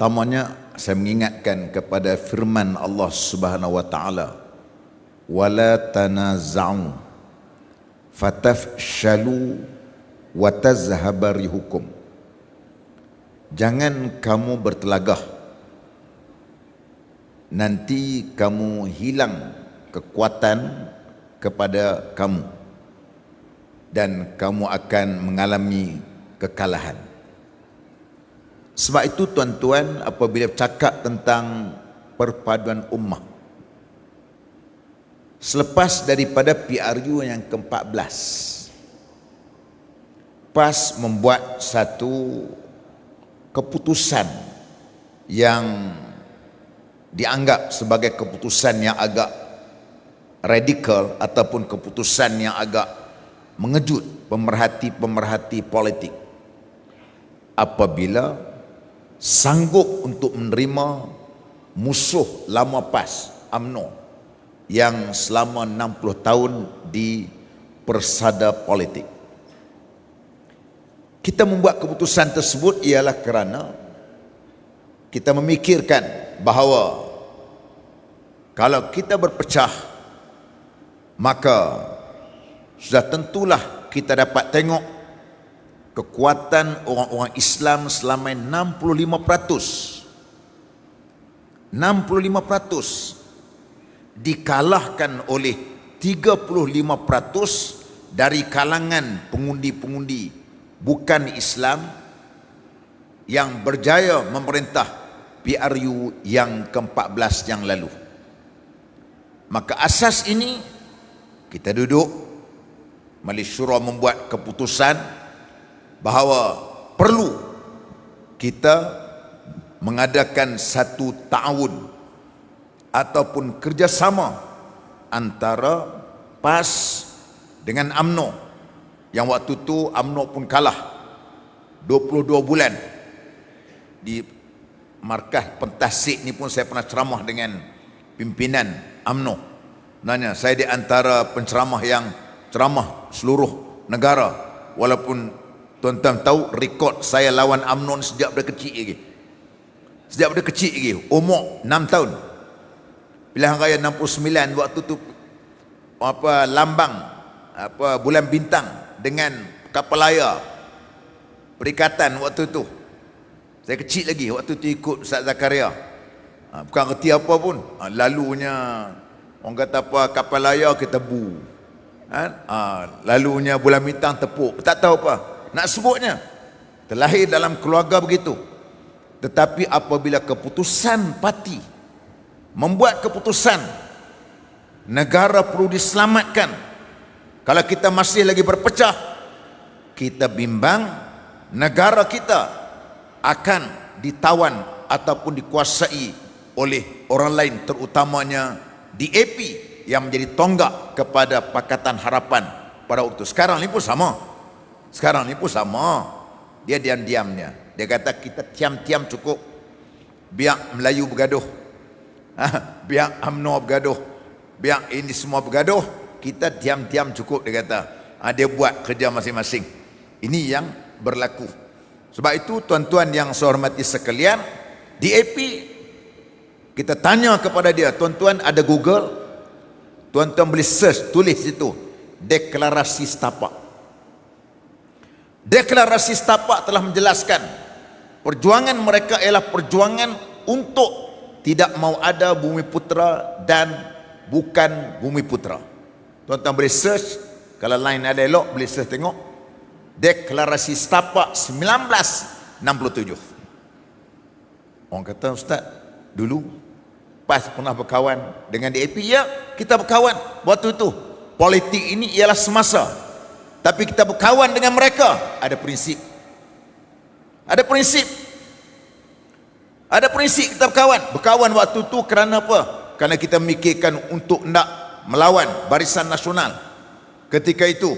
Pertamanya saya mengingatkan kepada firman Allah Subhanahu wa taala, wala tanaza'u fatafshalu wa tazhaba rihukum. Jangan kamu bertelagah, nanti kamu hilang kekuatan kepada kamu dan kamu akan mengalami kekalahan. Sebab itu tuan-tuan, apabila bercakap tentang perpaduan ummah, selepas daripada PRU yang ke-14, PAS membuat satu keputusan yang dianggap sebagai keputusan yang agak radikal ataupun keputusan yang agak mengejut pemerhati-pemerhati politik, apabila sanggup untuk menerima musuh lama PAS, UMNO, yang selama 60 tahun di persada politik. Kita membuat keputusan tersebut ialah kerana kita memikirkan bahawa kalau kita berpecah, maka sudah tentulah kita dapat tengok kekuatan orang-orang Islam selama 65% dikalahkan oleh 35% dari kalangan pengundi-pengundi bukan Islam yang berjaya memerintah PRU yang ke-14 yang lalu. Maka asas ini kita duduk, Majlis Syura membuat keputusan bahawa perlu kita mengadakan satu ta'awun ataupun kerjasama antara PAS dengan UMNO, yang waktu tu UMNO pun kalah 22 bulan. Di markas Pentasik ni pun saya pernah ceramah dengan pimpinan UMNO. Nanya, saya di antara penceramah yang ceramah seluruh negara, walaupun tuan-tuan tahu rekod saya lawan UMNO sejak dari kecil lagi. Sejak dari kecil lagi, umur 6 tahun. Pilihan raya 69 waktu tu lambang bulan bintang dengan kapal layar perikatan waktu tu. Saya kecil lagi waktu tu ikut Ustaz Zakaria. Bukan reti apa pun. Lalunya orang kata apa, kapal layar kita bu. Lalunya bulan bintang tepuk. Tak tahu apa nak sebutnya. Terlahir dalam keluarga begitu. Tetapi apabila keputusan parti membuat keputusan negara perlu diselamatkan, kalau kita masih lagi berpecah, kita bimbang negara kita akan ditawan ataupun dikuasai oleh orang lain, terutamanya DAP yang menjadi tonggak kepada Pakatan Harapan pada waktu. Sekarang ni pun sama. Dia diam-diamnya. Dia kata kita tiam-tiam cukup. Biar Melayu bergaduh. Biar UMNO bergaduh. Biar ini semua bergaduh. Kita diam-diam cukup, dia kata. Dia buat kerja masing-masing. Ini yang berlaku. Sebab itu tuan-tuan yang saya hormati sekalian, DAP, kita tanya kepada dia, tuan-tuan ada Google, tuan-tuan boleh search, tulis situ, deklarasi setapak. Deklarasi setapak telah menjelaskan perjuangan mereka ialah perjuangan untuk tidak mau ada Bumi Putera dan bukan Bumi Putera. Tuan-tuan boleh search, kalau line ada elok boleh search tengok deklarasi setapak 1967. Orang kata, Ustaz, dulu PAS pernah berkawan dengan DAP. Ya, kita berkawan waktu itu. Politik ini ialah semasa, tapi kita berkawan dengan mereka. Ada prinsip kita berkawan waktu itu. Kerana apa? Kerana kita memikirkan untuk nak melawan Barisan Nasional ketika itu,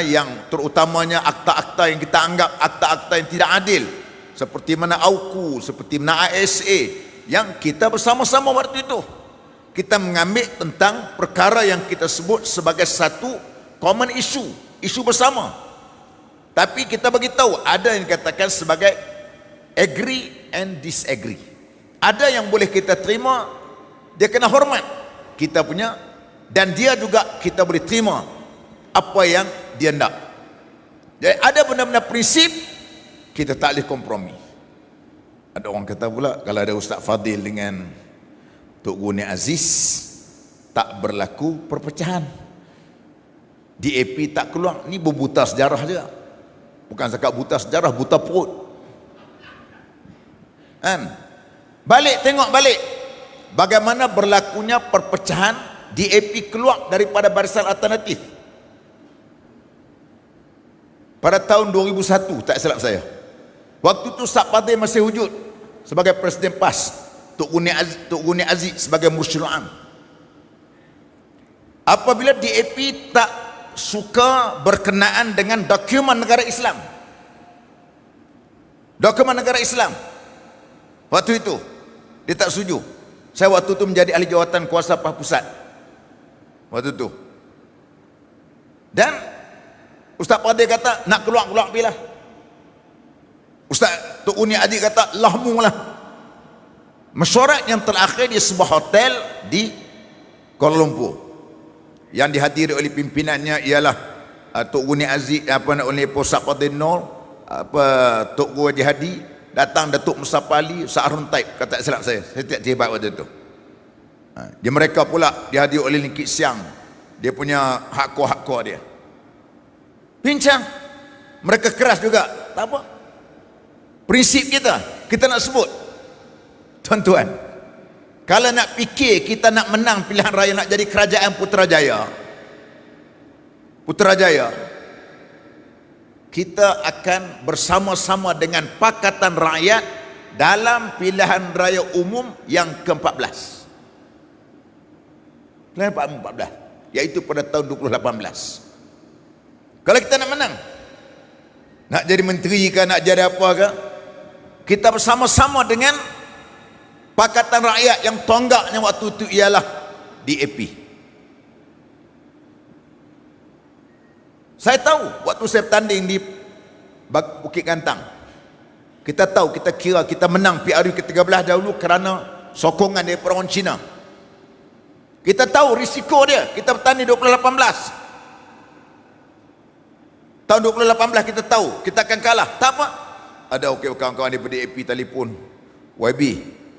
yang terutamanya akta-akta yang kita anggap akta-akta yang tidak adil, seperti mana AUKU, seperti mana ASA, yang kita bersama-sama waktu itu kita mengambil tentang perkara yang kita sebut sebagai satu common isu bersama. Tapi kita beritahu ada yang dikatakan sebagai agree and disagree. Ada yang boleh kita terima, dia kena hormat kita punya, dan dia juga kita boleh terima apa yang dia nak. Jadi ada benda-benda prinsip kita tak boleh kompromi. Ada orang kata pula kalau ada Ustaz Fadil dengan Tok Guni Aziz tak berlaku perpecahan, DAP tak keluar. Ni berbuta sejarah je, bukan sekat buta sejarah, buta perut kan. Balik, tengok balik bagaimana berlakunya perpecahan. DAP keluar daripada Barisan Alternatif pada tahun 2001 tak silap saya. Waktu tu Ustaz Fadil masih wujud sebagai Presiden PAS, Tok Guni Aziz sebagai Mursyidul Am. Apabila DAP tak suka berkenaan dengan dokumen negara Islam, waktu itu dia tak setuju. Saya waktu itu menjadi ahli jawatan kuasa PAS Pusat waktu itu, dan Ustaz Fadil kata nak keluar bila. Ustaz Tok Guni Aziz kata lahmu lah. Mesyuarat yang terakhir di sebuah hotel di Kuala Lumpur yang dihadiri oleh pimpinannya ialah Tok Guni Aziz, oleh Ustaz Fadil Nur, Tok Guru Haji Hadi, datang Datuk Mustafa Ali, Ustaz Harun Taib, kata silap saya tak terlibat waktu itu. Dia mereka pula dihadiri oleh Lingkit Siang, dia punya hak-hak dia. Bincang, mereka keras juga, tak apa. Prinsip kita nak sebut, tuan-tuan, kalau nak fikir kita nak menang pilihan raya, nak jadi kerajaan Putrajaya, kita akan bersama-sama dengan Pakatan Rakyat dalam pilihan raya umum yang ke-14. Pilihan 14, iaitu pada tahun 2018. Kalau kita nak menang, nak jadi menteri ke, nak jadi apa ke, kita bersama-sama dengan Pakatan Rakyat yang tonggaknya waktu itu ialah DAP. Saya tahu waktu saya bertanding di Bukit Gantang, kita tahu, kita kira kita menang PRU ke-13 dahulu kerana sokongan daripada orang Cina. Kita tahu risiko dia, kita bertanding 2018. Tahun 2018 kita tahu kita akan kalah, tak apa. Ada kawan-kawan daripada DAP telefon,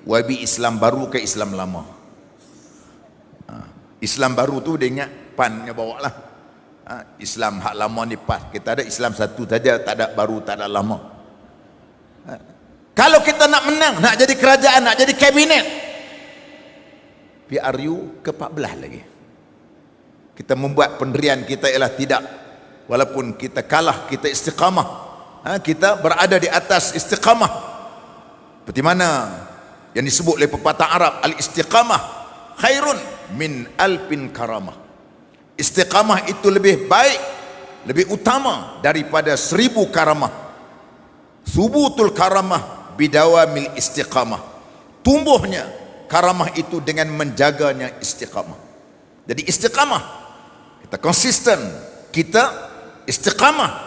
YB Islam baru ke Islam lama? Islam baru tu dia ingat PAN nya bawa lah. Islam hak lama ni PAS. Kita ada Islam satu saja, tak ada baru, tak ada lama. Kalau kita nak menang, nak jadi kerajaan, nak jadi kabinet, PRU ke-14 lagi. Kita membuat pendirian kita ialah tidak, walaupun kita kalah, kita istiqamah. Kita berada di atas istiqamah. Seperti mana yang disebut oleh pepatah Arab, al-istiqamah khairun min alfin karamah. Istiqamah itu lebih baik, lebih utama daripada 1000 karamah. Subutul karamah bidawamil istiqamah. Tumbuhnya karamah itu dengan menjaganya istiqamah. Jadi istiqamah, kita konsisten, kita istiqamah.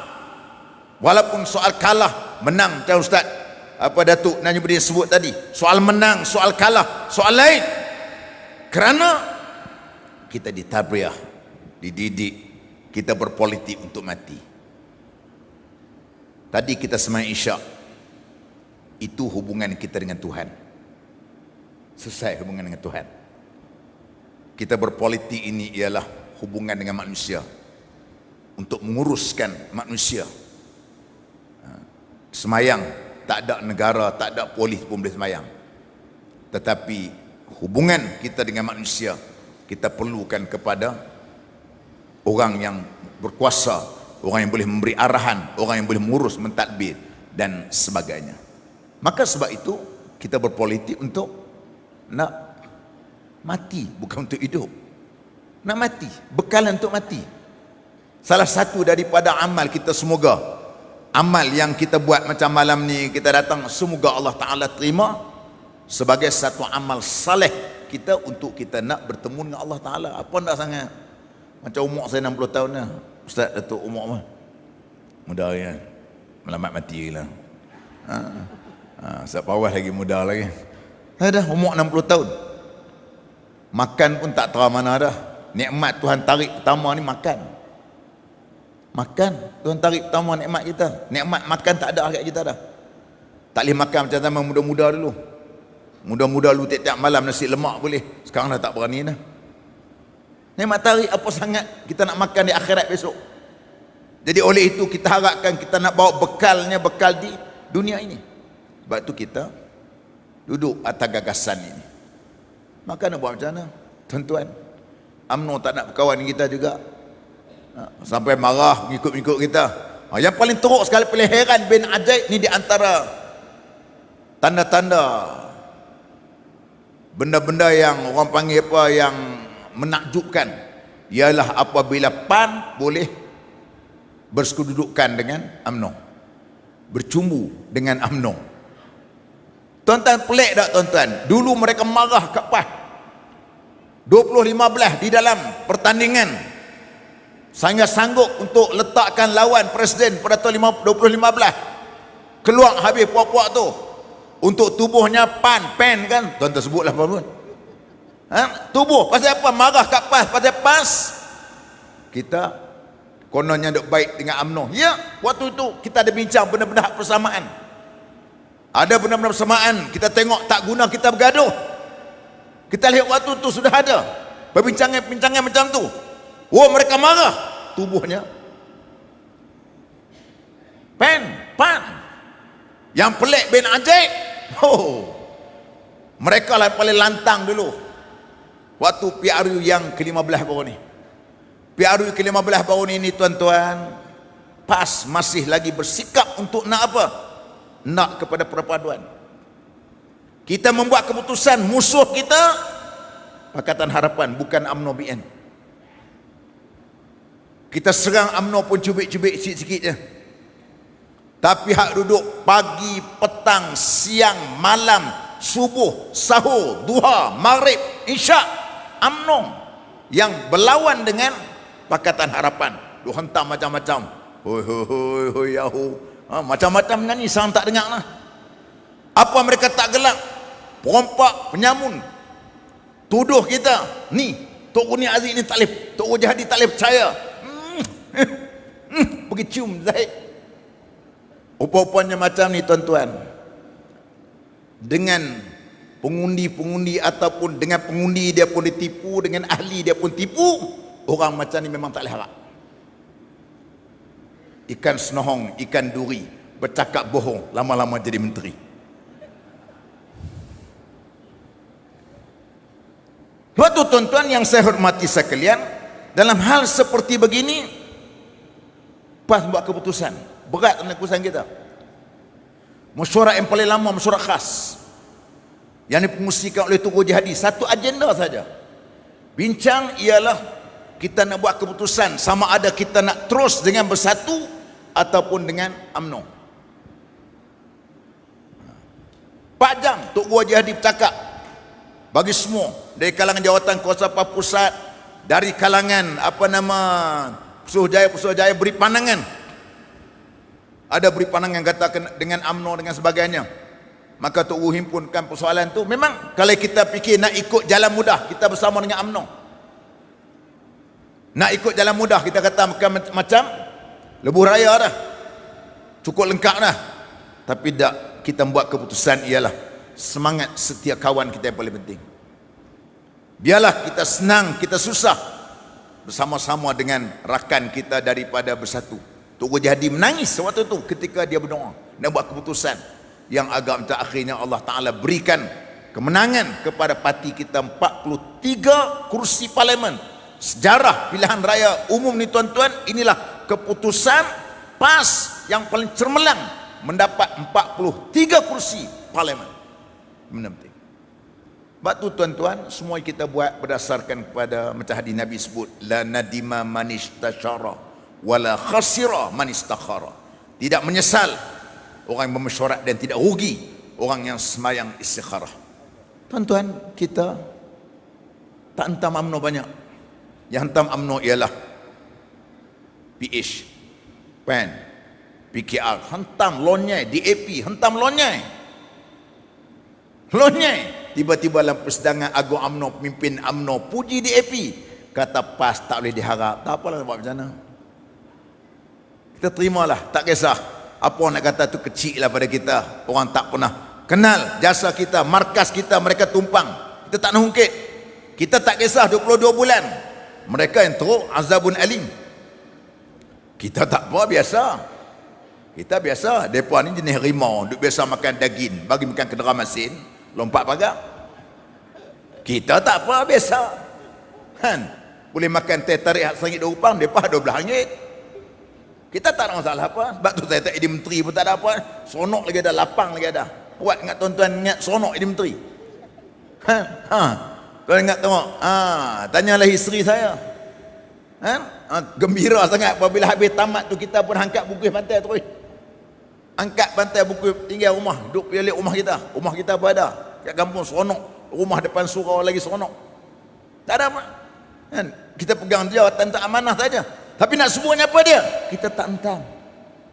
Walaupun soal kalah menang, macam Ustaz Datuk Najibudin sebut tadi, soal menang, soal kalah, soal lain. Kerana kita ditabriah, dididik, kita berpolitik untuk mati. Tadi kita sembahyang Isyak, itu hubungan kita dengan Tuhan. Selesai hubungan dengan Tuhan. Kita berpolitik ini ialah hubungan dengan manusia, untuk menguruskan manusia. Semayang tak ada negara, tak ada polis pun boleh semayang. Tetapi hubungan kita dengan manusia, kita perlukan kepada orang yang berkuasa, orang yang boleh memberi arahan, orang yang boleh mengurus, mentadbir dan sebagainya. Maka sebab itu kita berpolitik untuk nak mati, bukan untuk hidup. Nak mati, bekalan untuk mati. Salah satu daripada amal kita, semoga amal yang kita buat macam malam ni, kita datang, semoga Allah Ta'ala terima sebagai satu amal saleh kita untuk kita nak bertemu dengan Allah Ta'ala. Apa nak sangat, macam umur saya 60 tahun dah, Ustaz Datuk umur apa? Muda ya, melamat mati lah. Ustaz Fawaz lagi muda lagi. Dah umur 60 tahun. Makan pun tak tahu mana dah. Nikmat Tuhan tarik pertama ni makan. Makan. Tuhan tarik pertama nikmat kita. Nikmat makan tak ada kat kita dah. Tak boleh makan macam zaman muda-muda dulu. Muda-muda dulu tiap-tiap malam nasi lemak boleh. Sekarang dah tak berani dah. Nikmat tarik apa sangat kita nak makan di akhirat besok. Jadi oleh itu kita harapkan kita nak bawa bekal di dunia ini. Sebab itu kita duduk atas gagasan ini. Maka nak buat macam mana? Tuan-tuan, UMNO tak nak berkawan dengan kita juga. Sampai marah mengikut-mengikut kita. Yang paling teruk sekali, paling heran bin ajaib ni di antara tanda-tanda benda-benda yang orang panggil apa, yang menakjubkan, ialah apabila PAN boleh bersekududukan dengan UMNO, bercumbu dengan UMNO. Tuan-tuan, pelik tak tuan-tuan? Dulu mereka marah kat PAN 2015 di dalam pertandingan, sehingga sanggup untuk letakkan lawan presiden pada tahun 2015. Keluar habis puak-puak tu untuk tubuhnya PAN kan, tuan-tuan sebutlah apa pun. Tubuh pasal apa? Marah kat PAS pasal PAS kita kononnya duk baik dengan UMNO. Ya, waktu itu kita ada bincang benda-benda hak persamaan. Ada benda-benda persamaan, kita tengok tak guna kita bergaduh. Kita lihat waktu itu sudah ada perbincangan-perbincangan macam tu. Oh, mereka marah, tubuhnya PAN. Yang pelik bin ajaib, mereka lah paling lantang dulu waktu PRU yang ke-15 baru ni. PRU ke-15 baru ni tuan-tuan, PAS masih lagi bersikap untuk nak apa? Nak kepada perpaduan. Kita membuat keputusan, musuh kita Pakatan Harapan, bukan UMNO BN. Kita serang UMNO pun cubit-cubit sikit-sikit je. Tapi hak duduk pagi, petang, siang, malam, subuh, sahur, duha, maghrib, isyak, UMNO yang berlawan dengan Pakatan Harapan. Dia hentam macam-macam. Hoi yahu. Macam-macam nyanyi, sang tak dengar lah. Apa mereka tak gelak? Perompak, penyamun, tuduh kita ni Tok Guni Aziz ni tak boleh, Tok Jadi tak boleh percaya. Pergi cium Zahid. Rupa-rupanya macam ni tuan-tuan. Dengan pengundi-pengundi ataupun dengan pengundi dia pun ditipu, dengan ahli dia pun tipu. Orang macam ni memang tak boleh harap. Ikan senohong, ikan duri, bercakap bohong, lama-lama jadi menteri. Waktu tuan-tuan yang saya hormati sekalian, dalam hal seperti begini, PAS buat keputusan berat dalam keputusan kita. Mesyuarat yang paling lama, mesyuarat khas yang dipengusikan oleh Tokoh Jihadi, satu agenda saja. Bincang ialah kita nak buat keputusan sama ada kita nak terus dengan bersatu ataupun dengan UMNO. 4 jam Tokoh Jihadi bercakap bagi semua, dari kalangan jawatan kuasa pusat, dari kalangan Pusurujaya beri pandangan. Ada beri pandangan kata dengan UMNO dengan sebagainya. Maka Tok Guru himpunkan persoalan tu. Memang kalau kita fikir nak ikut jalan mudah, kita bersama dengan UMNO. Nak ikut jalan mudah, kita kata macam lebuh raya dah, cukup lengkap dah. Tapi tak, kita buat keputusan ialah semangat setiap kawan kita yang paling penting. Biarlah kita senang, kita susah bersama-sama dengan rakan kita daripada bersatu. Tok Jadi menangis waktu itu ketika dia berdoa nak buat keputusan yang agak minta akhirnya Allah Ta'ala berikan kemenangan kepada parti kita. 43 kursi parlimen. Sejarah pilihan raya umum ni tuan-tuan, inilah keputusan PAS yang paling cemerlang, mendapat 43 kursi parlimen. Benda penting. Sebab tu tuan-tuan, semua kita buat berdasarkan kepada macam hadis Nabi sebut, la nadima man istasyara wala khasira man istakhara. Tidak menyesal orang yang bermesyuarat dan tidak rugi orang yang sembahyang istikharah. Tuan-tuan, kita tak hentam UMNO banyak. Yang hentam UMNO ialah PH, PAN, PKR, hentam lonyai, DAP, hentam lonyai. Lonyai. Tiba-tiba dalam persidangan Agung UMNO, pemimpin UMNO puji DAP. Kata PAS tak boleh diharap. Tak apalah nak buat macam mana. Kita terimalah, tak kisah. Apa orang nak kata tu kecil lah pada kita. Orang tak pernah kenal jasa kita, markas kita, mereka tumpang. Kita tak nak ungkit. Kita tak kisah 22 bulan. Mereka yang teruk azabun alim. Kita tak apa, biasa. Kita biasa. Mereka ni jenis harimau, duk biasa makan daging, bagi makan kendera masin, lompat pagar. Kita tak apa, biasa. Kan? Boleh makan teh tarik RM1 Rupang, mereka RM12. Kita tak ada masalah apa. Sebab tu saya tak jadi menteri pun tak ada apa. Sonok lagi ada, lapang lagi ada. Buat ingat tuan-tuan, ingat sonok jadi menteri. Tuan ingat tengok. Tanyalah isteri saya. Gembira sangat apabila habis tamat tu kita pun angkat buku pantai terus. Angkat pantai buku tinggal rumah, duduk pialik rumah kita. Rumah kita apa ada? Kat kampung seronok. Rumah depan surau lagi seronok. Tak ada apa. Kan? Kita pegang jawatan tak amanah saja. Tapi nak sebutnya apa dia? Kita tak entang.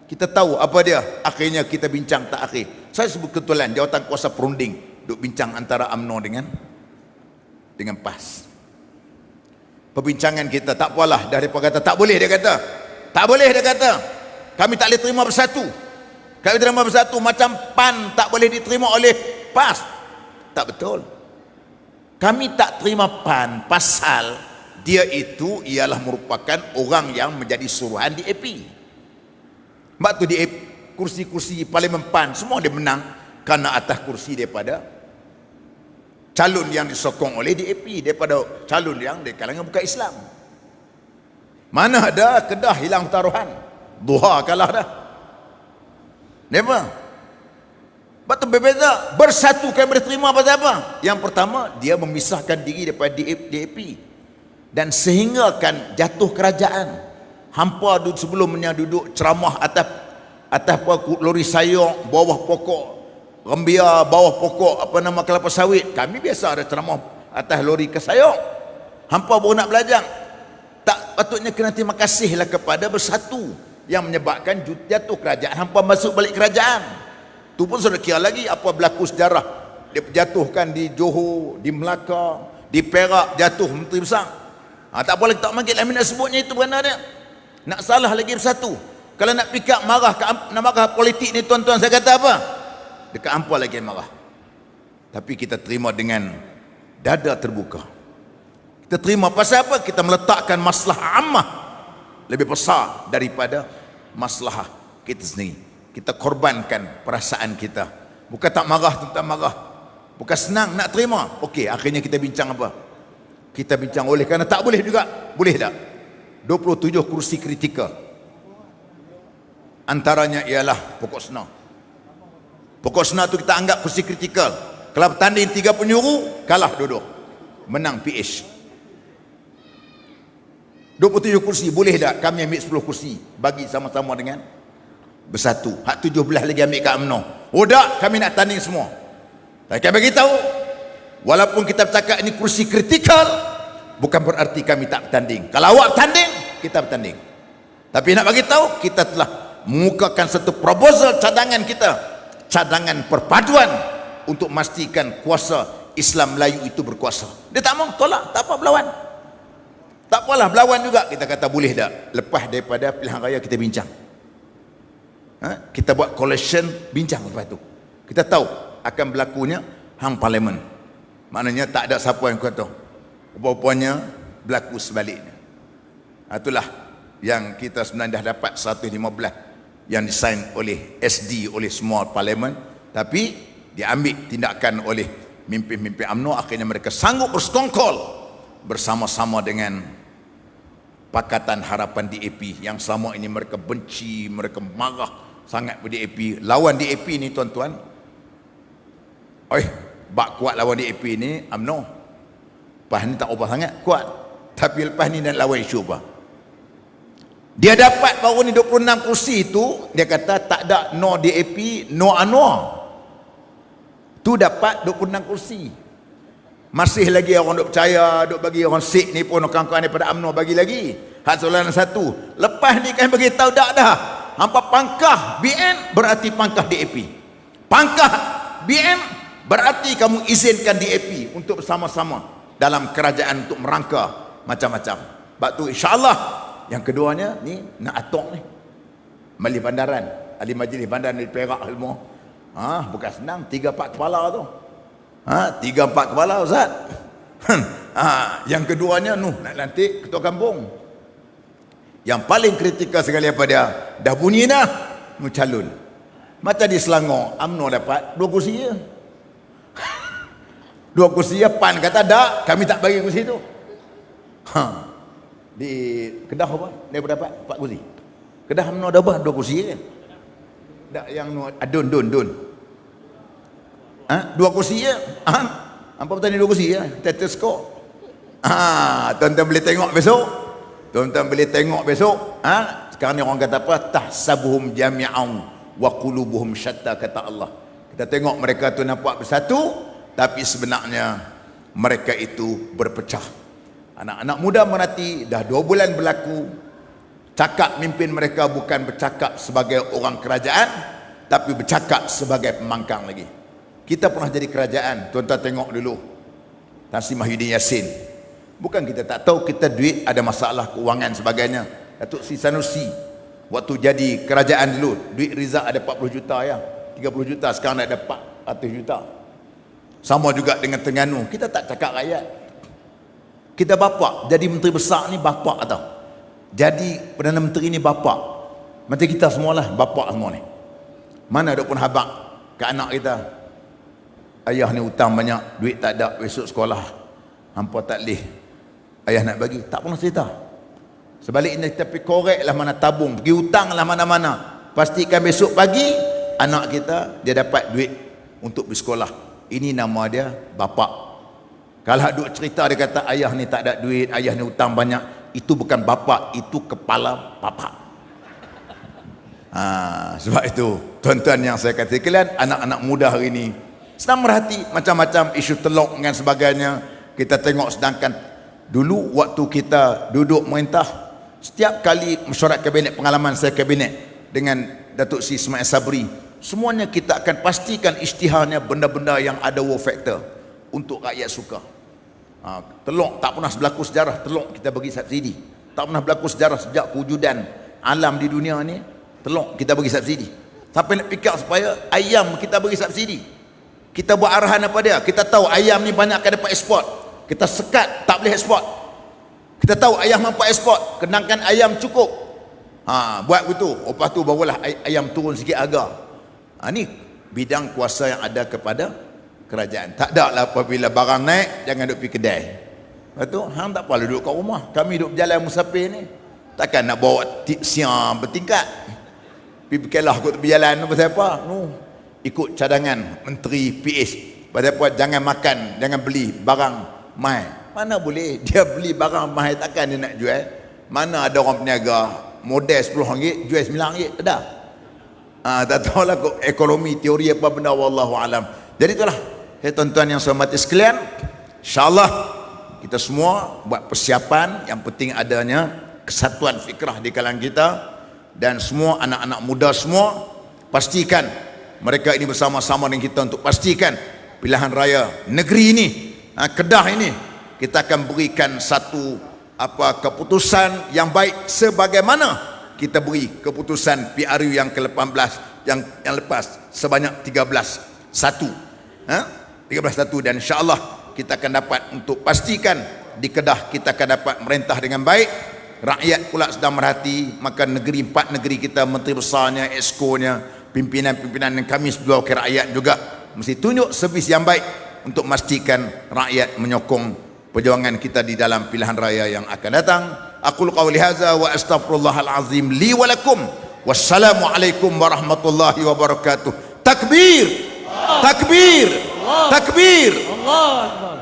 Kita tahu apa dia. Akhirnya kita bincang tak akhir. Saya sebut kebetulan jawatan kuasa perunding duk bincang antara UMNO dengan PAS. Perbincangan kita tak apalah, daripada kata tak boleh, dia kata. Tak boleh, dia kata. Kami tak boleh terima bersatu. Kami terima bersatu macam PAN tak boleh diterima oleh PAS. Tak betul. Kami tak terima PAN pasal dia itu ialah merupakan orang yang menjadi suruhan DAP. Sebab tu DAP, kursi-kursi parlimen PAN semua dia menang kerana atas kursi daripada calon yang disokong oleh DAP, daripada calon yang dari kalangan bukan Islam. Mana ada Kedah hilang taruhan, Duha kalah dah. Never. Sebab tu berbeza. Bersatu kami boleh terima pasal apa? Yang pertama, dia memisahkan diri daripada DAP. Dan sehingga kan jatuh kerajaan. Hampa duduk sebelumnya duduk ceramah atas lori sayur, bawah pokok rembia, bawah pokok kelapa sawit. Kami biasa ada ceramah atas lori ke sayur. Hampa baru nak belajar. Tak patutnya kena terima kasihlah kepada bersatu yang menyebabkan jatuh kerajaan. Hampa masuk balik kerajaan. Tu pun sudah kira lagi apa berlaku sejarah. Dia jatuhkan di Johor, di Melaka, di Perak, jatuh menteri besar. Tak boleh tak manggil Amin nak sebutnya itu kerana dia nak salah lagi bersatu. Kalau nak pikap marah, nak marah politik ni tuan-tuan, saya kata apa? Dekat hampa lagi marah. Tapi kita terima dengan dada terbuka. Kita terima pasal apa? Kita meletakkan masalah ammah lebih besar daripada masalah kita sendiri. Kita korbankan perasaan kita. Bukan tak marah tu tak marah. Bukan senang nak terima. Okey, akhirnya kita bincang apa? Kita bincang oleh kerana tak boleh juga. Boleh tak? 27 kursi kritikal. Antaranya ialah pokok senar. Pokok senar tu kita anggap kursi kritikal. Kalau bertanding 3 penyuru, kalah dua-dua. Menang PH. 27 kursi, boleh tak kami ambil 10 kursi? Bagi sama-sama dengan bersatu. Hak 17 lagi ambil kat UMNO. Oh tak, kami nak tanding semua. Tapi kami beritahu, walaupun kita bercakap ini kursi kritikal, bukan berarti kami tak bertanding. Kalau awak bertanding, kita bertanding. Tapi nak bagi tahu, kita telah mengukakan satu proposal cadangan kita, cadangan perpaduan untuk memastikan kuasa Islam Melayu itu berkuasa. Dia tak mau, tolak, tak apa berlawan. Tak apalah berlawan juga. Kita kata boleh tak? Lepas daripada pilihan raya kita bincang. Kita buat collection, bincang lepas tu. Kita tahu akan berlakunya hang parlimen. Maknanya tak ada siapa yang kata. Rupa-rupanya berlaku sebaliknya. Itulah yang kita sebenarnya dah dapat 115 yang disign oleh SD oleh semua parlimen, tapi diambil tindakan oleh mimpin-mimpin UMNO. Akhirnya mereka sanggup bersekongkol bersama-sama dengan Pakatan Harapan DAP yang selama ini mereka benci, mereka marah sangat pada DAP. Lawan DAP ni tuan-tuan, bak kuat lawan DAP ni UMNO. Lepas ni tak ubah sangat, kuat. Tapi lepas ni nak lawan isu apa? Dia dapat baru ni 26 kursi tu, dia kata tak ada no DAP, no Anwar. Tu dapat 26 kursi. Masih lagi orang duk percaya, duk bagi orang sik ni pun kawan-kawan daripada UMNO bagi lagi. Hak soalan satu. Lepas ni kan bagi tahu dak dah. Hampa pangkah BN berarti pangkah DAP. Pangkah BN Berarti kamu izinkan DAP untuk bersama-sama dalam kerajaan untuk merangka macam-macam. Sebab tu insya-Allah yang keduanya ni nak atok ni. Mali bandaran, ahli majlis bandaran di Perak semua. Bukan senang 3-4 kepala tu. 3-4 kepala Ustaz. Yang keduanya nak lantik ketua kampung. Yang paling kritikal sekali apa dia? Dah bunyi dah, calon. Macam di Selangor, UMNO dapat 2 kursi je. 2 kursi je, PAN kata tak, kami tak bagi kursi tu. Di Kedah apa? Dia dapat 4 kursi. Kedah UMNO ada apa? 2 kursi je. Tak yang Dun. 2 kursi je. Apa bertanya 2 kursi je? Status quo. Tuan-tuan boleh tengok besok. Sekarang ni orang kata apa? Tahsabuhum jami'an wa qulubuhum syatta, kata Allah. Kita tengok mereka tu nampak bersatu, tapi sebenarnya mereka itu berpecah. Anak-anak muda merhati, dah 2 bulan berlaku, cakap mimpin mereka bukan bercakap sebagai orang kerajaan, tapi bercakap sebagai pembangkang lagi. Kita pernah jadi kerajaan, tuan-tuan tengok dulu Tan Sri Mahyudin Yassin. Bukan kita tak tahu, kita duit ada masalah keuangan sebagainya. Datuk Sri Sanusi waktu jadi kerajaan dulu, duit Rizal ada 40 juta ya, 30 juta, sekarang ada 400 juta. Sama juga dengan Terengganu, kita tak cakap rakyat. Kita bapak, jadi menteri besar ni bapak tau. Jadi Perdana Menteri ni bapak. Macam kita semualah bapak semua ni. Mana ada pun habaq ke anak kita, ayah ni hutang banyak, duit tak ada, besok sekolah hampa tak leh, ayah nak bagi, tak pernah cerita. Sebaliknya kita pergi korek lah mana tabung, pergi hutang lah mana-mana, pastikan besok pagi anak kita dia dapat duit untuk bersekolah. Ini nama dia bapak. Kalau duk cerita dia kata ayah ni tak ada duit, ayah ni hutang banyak, itu bukan bapak, itu kepala bapak. Sebab itu tuan-tuan yang saya kata kalian, anak-anak muda hari ini senang merhati macam-macam isu telok dan sebagainya. Kita tengok, sedangkan dulu waktu kita duduk merintah, setiap kali mesyuarat kabinet, pengalaman saya kabinet dengan Datuk Seri Ismail Sabri, semuanya kita akan pastikan isytiharnya benda-benda yang ada wow factor untuk rakyat suka. Telok tak pernah berlaku sejarah telok kita bagi subsidi. Tak pernah berlaku sejarah sejak kewujudan alam di dunia ni, telok kita bagi subsidi. Sampai nak fikir supaya ayam kita bagi subsidi. Kita buat arahan apa dia? Kita tahu ayam ni banyak akan dapat ekspor, kita sekat tak boleh ekspor. Kita tahu ayam mampu ekspor, kenangkan ayam cukup. Buat begitu. Lepas tu barulah ayam turun sikit harga. Ni bidang kuasa yang ada kepada kerajaan. Tak ada lah apabila barang naik jangan duduk pergi kedai. Lepas tu hang tak apa duduk kat rumah. Kami duduk berjalan musafir ni, takkan nak bawa siang bertingkat. Pergi berkelah kot berjalan tu pasal apa? Ikut cadangan Menteri PH. Pasal apa? Jangan makan, jangan beli barang mahal. Mana boleh dia beli barang mahal, takkan dia nak jual. Mana ada orang peniaga model RM10 jual RM9, tak ada. Tak tahulah ekonomi, teori apa benda, wallahu alam. Jadi itulah, tuan-tuan yang saya hormati sekalian, insya-Allah kita semua buat persiapan. Yang penting adanya kesatuan fikrah di kalangan kita, dan semua anak-anak muda semua pastikan mereka ini bersama-sama dengan kita untuk pastikan pilihan raya negeri ini, Kedah ini, kita akan berikan satu keputusan yang baik, sebagaimana kita beri keputusan PRU yang ke-18 yang lepas sebanyak 13-1, 13-1, dan insya-Allah kita akan dapat untuk pastikan di Kedah kita akan dapat merintah dengan baik. Rakyat pula sedang merhati, maka negeri, 4 negeri kita, menteri besarnya, exco-nya, pimpinan-pimpinan yang kami sebagai wakil rakyat juga mesti tunjuk servis yang baik untuk memastikan rakyat menyokong perjuangan kita di dalam pilihan raya yang akan datang. Aqulu qawli hadza wa astaghfirullahal azim li wa lakum. Wassalamualaikum warahmatullahi wabarakatuh. Takbir, takbir, takbir. Allah Akbar.